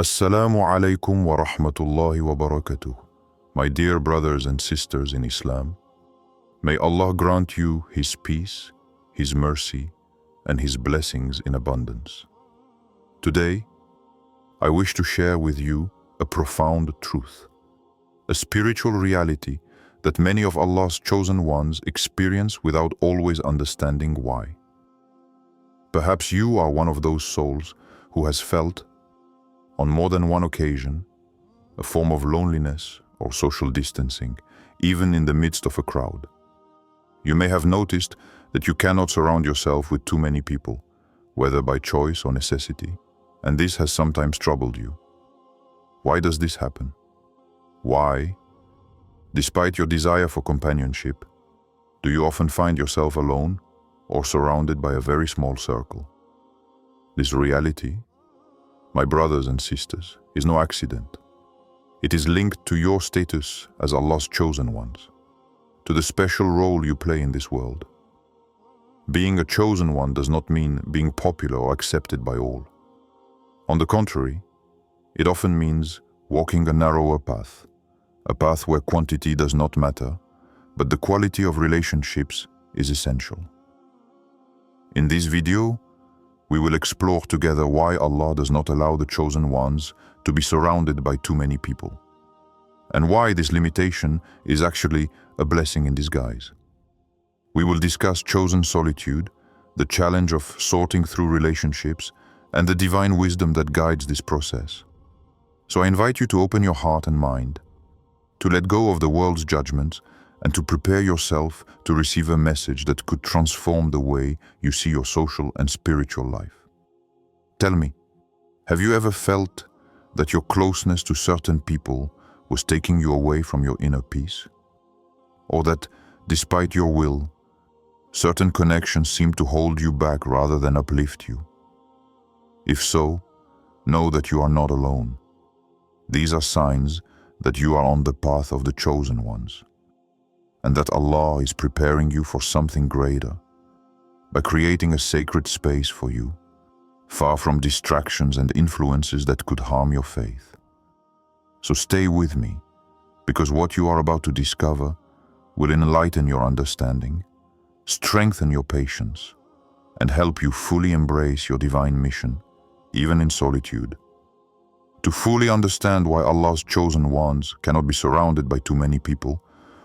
Assalamu alaikum wa rahmatullahi wa barakatuh. My dear brothers and sisters in Islam, may Allah grant you His peace, His mercy, and His blessings in abundance. Today, I wish to share with you a profound truth, a spiritual reality that many of Allah's chosen ones experience without always understanding why. Perhaps you are one of those souls who has felt, on more than one occasion, a form of loneliness or social distancing, even in the midst of a crowd. You may have noticed that you cannot surround yourself with too many people, whether by choice or necessity, and this has sometimes troubled you. Why does this happen? Why, despite your desire for companionship, do you often find yourself alone or surrounded by a very small circle? This reality, my brothers and sisters, is no accident. It is linked to your status as Allah's chosen ones, to the special role you play in this world. Being a chosen one does not mean being popular or accepted by all. On the contrary, it often means walking a narrower path, a path where quantity does not matter, but the quality of relationships is essential. In this video, we will explore together why Allah does not allow the chosen ones to be surrounded by too many people, and why this limitation is actually a blessing in disguise. We will discuss chosen solitude, the challenge of sorting through relationships, and the divine wisdom that guides this process. So I invite you to open your heart and mind, to let go of the world's judgments, and to prepare yourself to receive a message that could transform the way you see your social and spiritual life. Tell me, have you ever felt that your closeness to certain people was taking you away from your inner peace? Or that, despite your will, certain connections seem to hold you back rather than uplift you? If so, know that you are not alone. These are signs that you are on the path of the chosen ones, and that Allah is preparing you for something greater by creating a sacred space for you, far from distractions and influences that could harm your faith. So stay with me, because what you are about to discover will enlighten your understanding, strengthen your patience, and help you fully embrace your divine mission, even in solitude. To fully understand why Allah's chosen ones cannot be surrounded by too many people,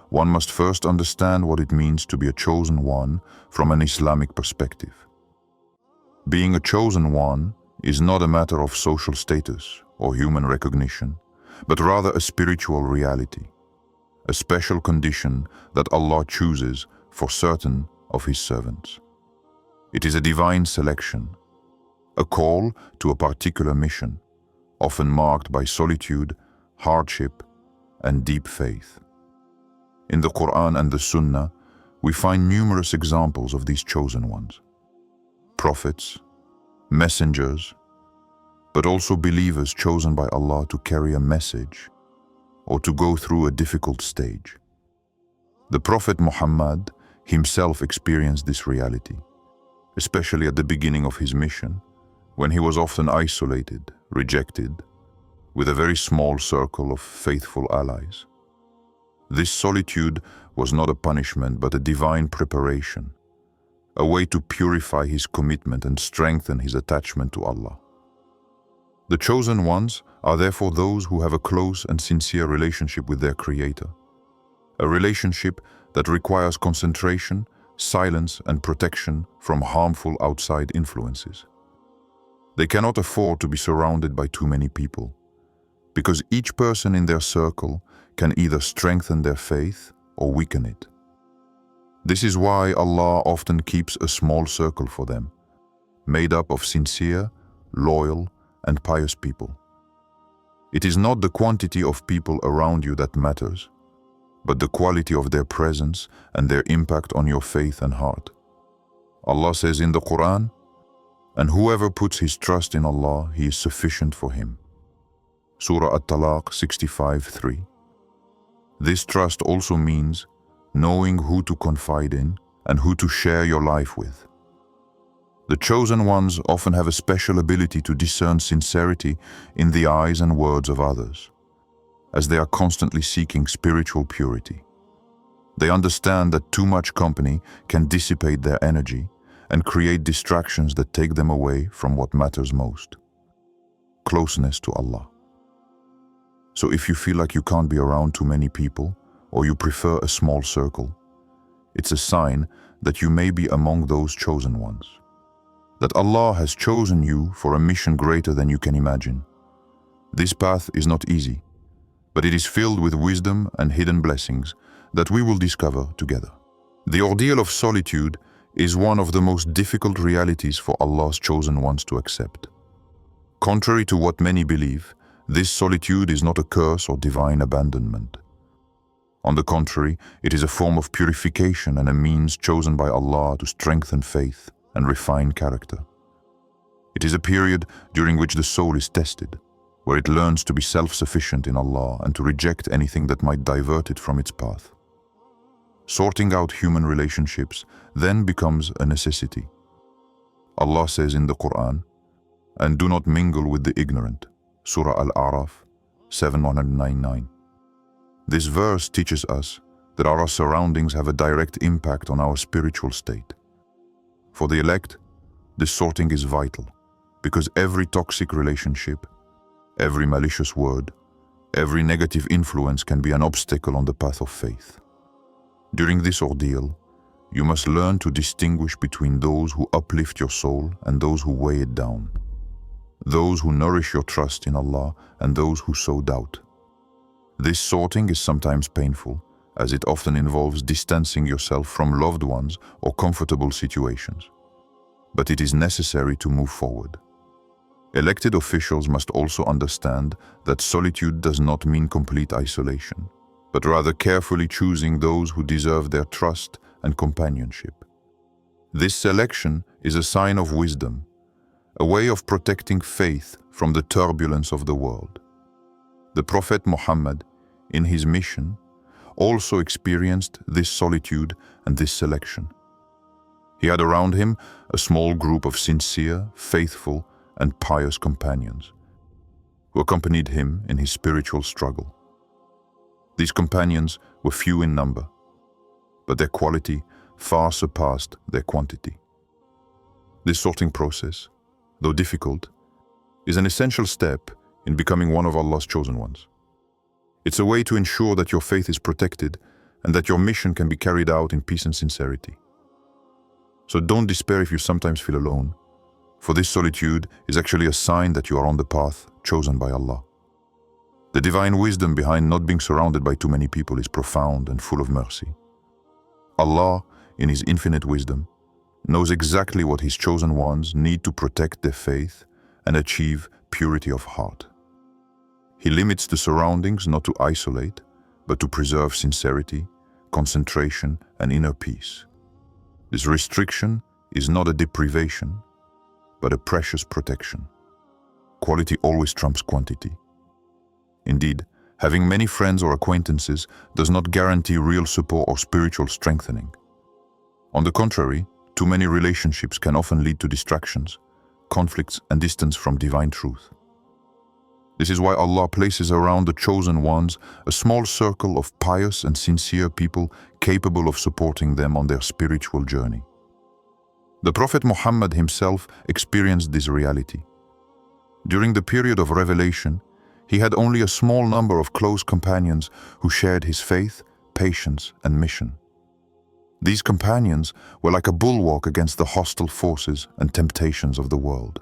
one must first understand what it means to be a chosen one from an Islamic perspective. Being a chosen one is not a matter of social status or human recognition, but rather a spiritual reality, a special condition that Allah chooses for certain of His servants. It is a divine selection, a call to a particular mission, often marked by solitude, hardship, and deep faith. In the Quran and the Sunnah, we find numerous examples of these chosen ones. Prophets, messengers, but also believers chosen by Allah to carry a message or to go through a difficult stage. The Prophet Muhammad himself experienced this reality, especially at the beginning of his mission, when he was often isolated, rejected, with a very small circle of faithful allies. This solitude was not a punishment, but a divine preparation, a way to purify his commitment and strengthen his attachment to Allah. The chosen ones are therefore those who have a close and sincere relationship with their Creator, a relationship that requires concentration, silence, and protection from harmful outside influences. They cannot afford to be surrounded by too many people, because each person in their circle can either strengthen their faith or weaken it. This is why Allah often keeps a small circle for them, made up of sincere, loyal, and pious people. It is not the quantity of people around you that matters, but the quality of their presence and their impact on your faith and heart. Allah says in the Quran, "And whoever puts his trust in Allah, He is sufficient for him." Surah Al-Talaq 65:3. This trust also means knowing who to confide in and who to share your life with. The chosen ones often have a special ability to discern sincerity in the eyes and words of others, as they are constantly seeking spiritual purity. They understand that too much company can dissipate their energy and create distractions that take them away from what matters most: closeness to Allah. So if you feel like you can't be around too many people, or you prefer a small circle, it's a sign that you may be among those chosen ones. That Allah has chosen you for a mission greater than you can imagine. This path is not easy, but it is filled with wisdom and hidden blessings that we will discover together. The ordeal of solitude is one of the most difficult realities for Allah's chosen ones to accept. Contrary to what many believe, this solitude is not a curse or divine abandonment. On the contrary, it is a form of purification and a means chosen by Allah to strengthen faith and refine character. It is a period during which the soul is tested, where it learns to be self-sufficient in Allah and to reject anything that might divert it from its path. Sorting out human relationships then becomes a necessity. Allah says in the Quran, "And do not mingle with the ignorant." Surah Al-Kahf 799. This verse teaches us that our surroundings have a direct impact on our spiritual state. For the elect, this sorting is vital, because every toxic relationship, every malicious word, every negative influence can be an obstacle on the path of faith. During this ordeal, you must learn to distinguish between those who uplift your soul and those who weigh it down, those who nourish your trust in Allah and those who sow doubt. This sorting is sometimes painful, as it often involves distancing yourself from loved ones or comfortable situations. But it is necessary to move forward. Elected officials must also understand that solitude does not mean complete isolation, but rather carefully choosing those who deserve their trust and companionship. This selection is a sign of wisdom, a way of protecting faith from the turbulence of the world. The Prophet Muhammad, in his mission, also experienced this solitude and this selection. He had around him a small group of sincere, faithful, and pious companions who accompanied him in his spiritual struggle. These companions were few in number, but their quality far surpassed their quantity. This sorting process, though difficult, is an essential step in becoming one of Allah's chosen ones. It's a way to ensure that your faith is protected and that your mission can be carried out in peace and sincerity. So don't despair if you sometimes feel alone, for this solitude is actually a sign that you are on the path chosen by Allah. The divine wisdom behind not being surrounded by too many people is profound and full of mercy. Allah, in His infinite wisdom, knows exactly what His chosen ones need to protect their faith and achieve purity of heart. He limits the surroundings not to isolate, but to preserve sincerity, concentration, and inner peace. This restriction is not a deprivation, but a precious protection. Quality always trumps quantity. Indeed, having many friends or acquaintances does not guarantee real support or spiritual strengthening. On the contrary, too many relationships can often lead to distractions, conflicts, and distance from divine truth. This is why Allah places around the chosen ones a small circle of pious and sincere people capable of supporting them on their spiritual journey. The Prophet Muhammad himself experienced this reality. During the period of revelation, he had only a small number of close companions who shared his faith, patience, and mission. These companions were like a bulwark against the hostile forces and temptations of the world.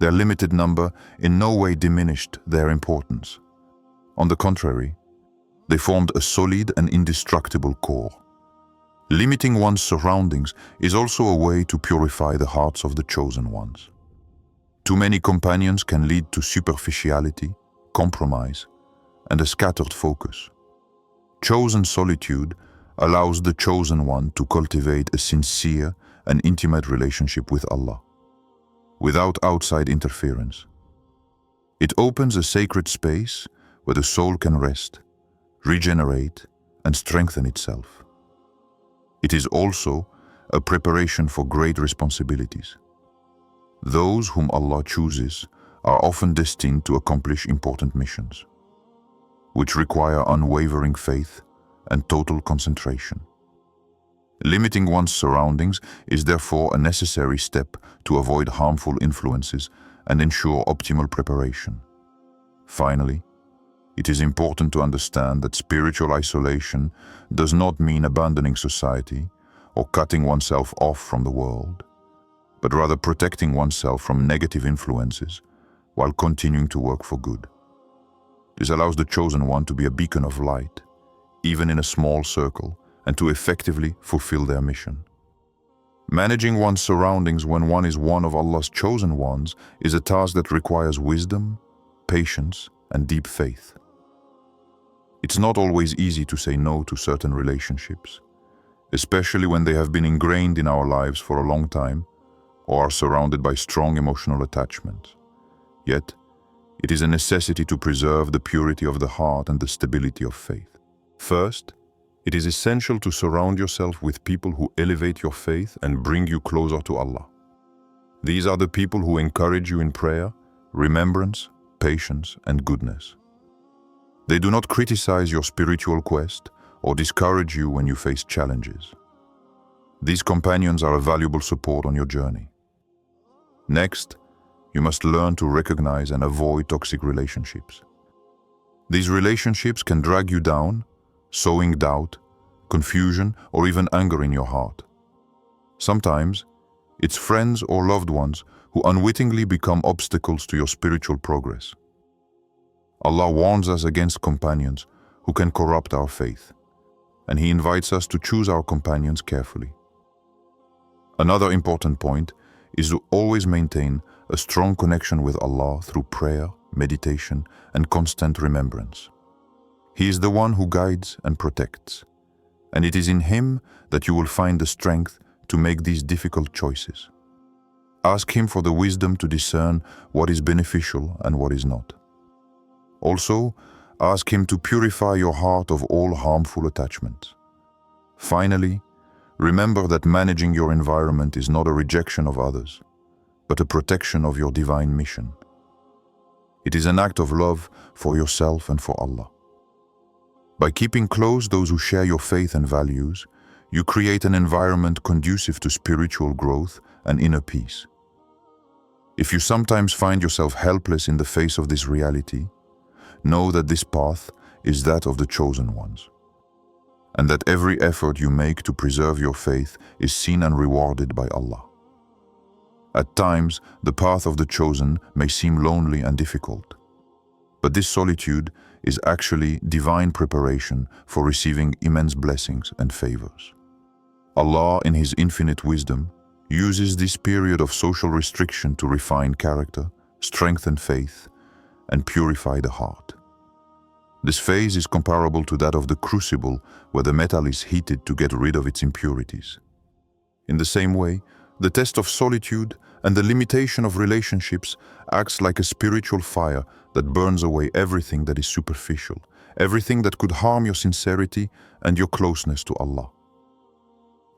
Their limited number in no way diminished their importance. On the contrary, they formed a solid and indestructible core. Limiting one's surroundings is also a way to purify the hearts of the chosen ones. Too many companions can lead to superficiality, compromise, and a scattered focus. Chosen solitude allows the chosen one to cultivate a sincere and intimate relationship with Allah, without outside interference. It opens a sacred space where the soul can rest, regenerate, and strengthen itself. It is also a preparation for great responsibilities. Those whom Allah chooses are often destined to accomplish important missions, which require unwavering faith and total concentration. Limiting one's surroundings is therefore a necessary step to avoid harmful influences and ensure optimal preparation. Finally, it is important to understand that spiritual isolation does not mean abandoning society or cutting oneself off from the world, but rather protecting oneself from negative influences while continuing to work for good. This allows the chosen one to be a beacon of light, even in a small circle, and to effectively fulfill their mission. Managing one's surroundings when one is one of Allah's chosen ones is a task that requires wisdom, patience, and deep faith. It's not always easy to say no to certain relationships, especially when they have been ingrained in our lives for a long time or are surrounded by strong emotional attachments. Yet, it is a necessity to preserve the purity of the heart and the stability of faith. First, it is essential to surround yourself with people who elevate your faith and bring you closer to Allah. These are the people who encourage you in prayer, remembrance, patience, and goodness. They do not criticize your spiritual quest or discourage you when you face challenges. These companions are a valuable support on your journey. Next, you must learn to recognize and avoid toxic relationships. These relationships can drag you down, sowing doubt, confusion, or even anger in your heart. Sometimes, it's friends or loved ones who unwittingly become obstacles to your spiritual progress. Allah warns us against companions who can corrupt our faith, and He invites us to choose our companions carefully. Another important point is to always maintain a strong connection with Allah through prayer, meditation, and constant remembrance. He is the one who guides and protects, and it is in Him that you will find the strength to make these difficult choices. Ask Him for the wisdom to discern what is beneficial and what is not. Also, ask Him to purify your heart of all harmful attachments. Finally, remember that managing your environment is not a rejection of others, but a protection of your divine mission. It is an act of love for yourself and for Allah. By keeping close those who share your faith and values, you create an environment conducive to spiritual growth and inner peace. If you sometimes find yourself helpless in the face of this reality, know that this path is that of the chosen ones, and that every effort you make to preserve your faith is seen and rewarded by Allah. At times, the path of the chosen may seem lonely and difficult, but this solitude is actually divine preparation for receiving immense blessings and favors. Allah, in His infinite wisdom, uses this period of social restriction to refine character, strengthen faith, and purify the heart. This phase is comparable to that of the crucible where the metal is heated to get rid of its impurities. In the same way, the test of solitude and the limitation of relationships acts like a spiritual fire that burns away everything that is superficial, everything that could harm your sincerity and your closeness to Allah.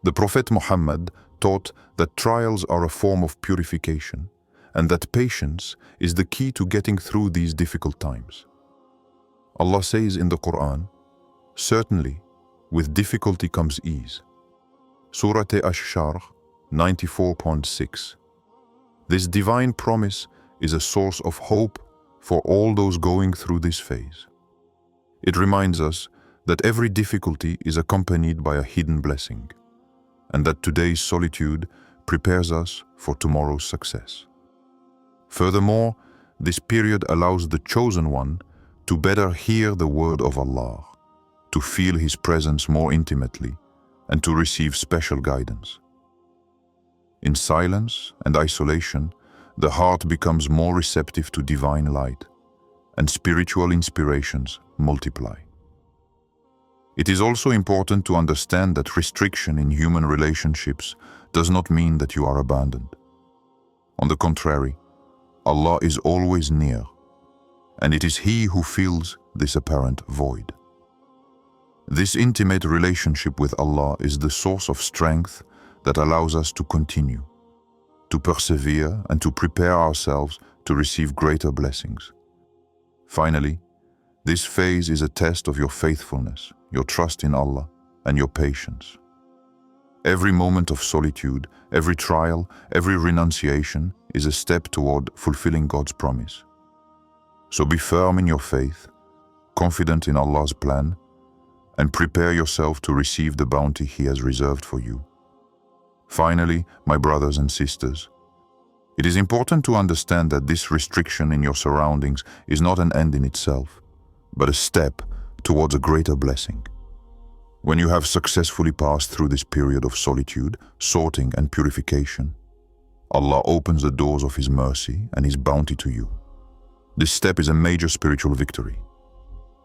The Prophet Muhammad taught that trials are a form of purification, and that patience is the key to getting through these difficult times. Allah says in the Quran, "Certainly, with difficulty comes ease." Surah Al-Kahf 94.6. This divine promise is a source of hope for all those going through this phase. It reminds us that every difficulty is accompanied by a hidden blessing, and that today's solitude prepares us for tomorrow's success. Furthermore, this period allows the chosen one to better hear the word of Allah, to feel His presence more intimately, and to receive special guidance. In silence and isolation, the heart becomes more receptive to divine light, and spiritual inspirations multiply. It is also important to understand that restriction in human relationships does not mean that you are abandoned. On the contrary, Allah is always near, and it is He who fills this apparent void. This intimate relationship with Allah is the source of strength that allows us to continue, to persevere, and to prepare ourselves to receive greater blessings. Finally, this phase is a test of your faithfulness, your trust in Allah, and your patience. Every moment of solitude, every trial, every renunciation is a step toward fulfilling God's promise. So be firm in your faith, confident in Allah's plan, and prepare yourself to receive the bounty He has reserved for you. Finally, my brothers and sisters, it is important to understand that this restriction in your surroundings is not an end in itself, but a step towards a greater blessing. When you have successfully passed through this period of solitude, sorting and purification, Allah opens the doors of His mercy and His bounty to you. This step is a major spiritual victory.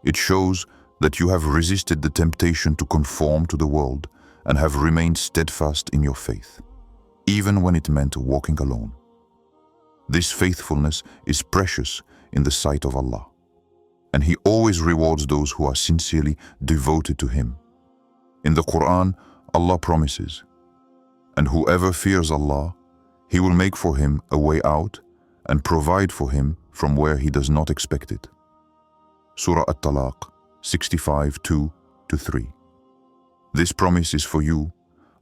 It shows that you have resisted the temptation to conform to the world and have remained steadfast in your faith, even when it meant walking alone. This faithfulness is precious in the sight of Allah, and He always rewards those who are sincerely devoted to Him. In the Quran, Allah promises, "And whoever fears Allah, He will make for him a way out and provide for him from where he does not expect it." Surah Al-Talaq 65:2-3. This promise is for you,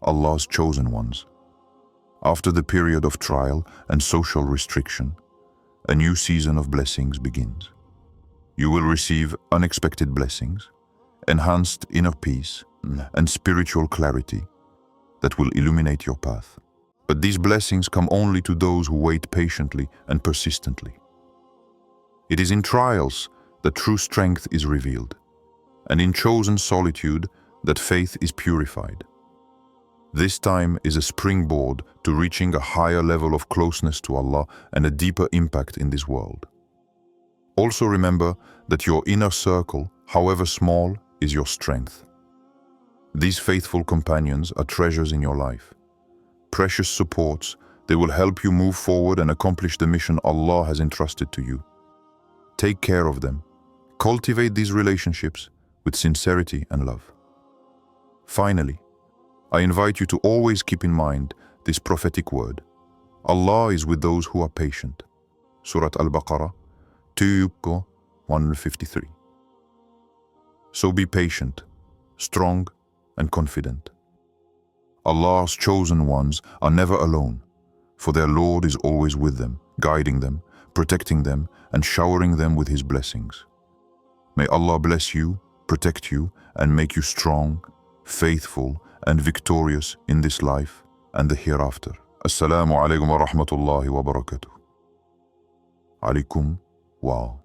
Allah's chosen ones. After the period of trial and social restriction, a new season of blessings begins. You will receive unexpected blessings, enhanced inner peace, and spiritual clarity that will illuminate your path. But these blessings come only to those who wait patiently and persistently. It is in trials that true strength is revealed, and in chosen solitude that faith is purified. This time is a springboard to reaching a higher level of closeness to Allah and a deeper impact in this world. Also remember that your inner circle, however small, is your strength. These faithful companions are treasures in your life. Precious supports, they will help you move forward and accomplish the mission Allah has entrusted to you. Take care of them. Cultivate these relationships with sincerity and love. Finally, I invite you to always keep in mind this prophetic word. Allah is with those who are patient. Surah Al-Baqarah 2:153. So be patient, strong, and confident. Allah's chosen ones are never alone, for their Lord is always with them, guiding them, protecting them, and showering them with His blessings. May Allah bless you, protect you, and make you strong, faithful, and victorious in this life and the hereafter. Assalamu alaikum wa rahmatullahi wa barakatuh. Alaikum wa